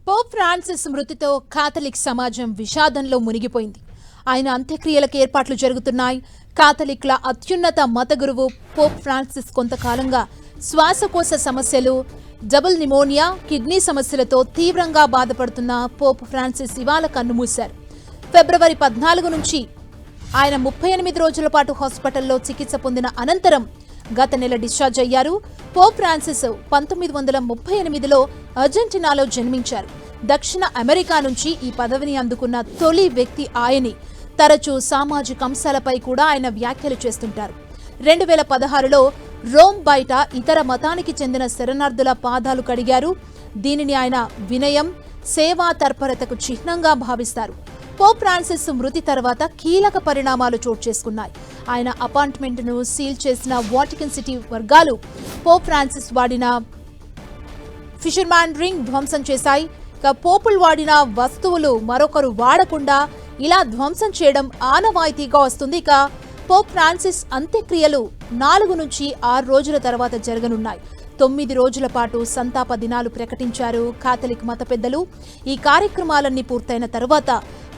Pope Francis మృతితో Catholic సమాజం విషాదంలో మునిగిపోయింది. ఆయన అంత్యక్రియలకు ఏర్పాట్లు జరుగుతున్నాయి. కాథలిక్ల అత్యున్నత మత గురువు పోప్ ఫ్రాన్సిస్ కొంతకాలంగా శ్వాసకోశ సమస్యలు, డబుల్ నిమోనియా, కిడ్నీ సమస్యలతో తీవ్రంగా బాధపడుతున్న పోప్ ఫ్రాన్సిస్ ఇవాళ కన్నుమూశారు. ఫిబ్రవరి 14 నుంచి ఆయన 38 రోజుల పాటు హాస్పిటల్లో చికిత్స పొందిన అనంతరం గత నెల డిశ్చార్జ్ అయ్యారు. పోప్ ఫ్రాన్సిస్ 1938లో అర్జెంటీనాలో జన్మించారు. దక్షిణ అమెరికా నుంచి ఈ పదవిని అందుకున్న తొలి వ్యక్తి ఆయనే. తరచూ సామాజిక అంశాలపై కూడా ఆయన వ్యాఖ్యలు చేస్తుంటారు. 2016లో రోమ్ బయట ఇతర మతానికి చెందిన శరణార్థుల పాదాలు కడిగారు. దీనిని ఆయన వినయం, సేవా తత్పరతకు చిహ్నంగా భావిస్తారు. పోప్ ఫ్రాన్సిస్ మృతి తర్వాత కీలక పరిణామాలు చోటు చేసుకున్నాయి. ఆయన అపార్ట్మెంట్ను సీల్ చేసిన వాటికన్ సిటీ వర్గాలు పోప్ ఫ్రాన్సిస్ వాడిన ఫిషర్మ్యాన్ రింగ్ ధ్వంసం చేశాయి. పోపులు వాడిన వస్తువులు మరొకరు వాడకుండా ఇలా ధ్వంసం చేయడం ఆనవాయితీగా వస్తుంది. పోప్ ఫ్రాన్సిస్ అంత్యక్రియలు 4 నుంచి 6 రోజుల తర్వాత జరగనున్నాయి. 9 రోజుల పాటు సంతాప దినాలు ప్రకటించారు కాథలిక్ మత పెద్దలు. ఈ కార్యక్రమాలన్నీ పూర్తయిన తర్వాత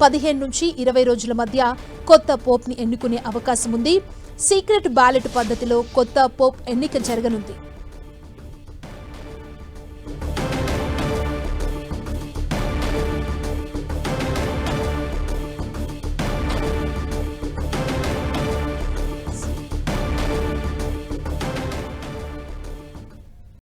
15 నుంచి 20 రోజుల మధ్య కొత్త పోప్ని ఎన్నుకునే అవకాశం ఉంది. సీక్రెట్ బ్యాలెట్ పద్ధతిలో కొత్త పోప్ ఎన్నిక జరగనుంది.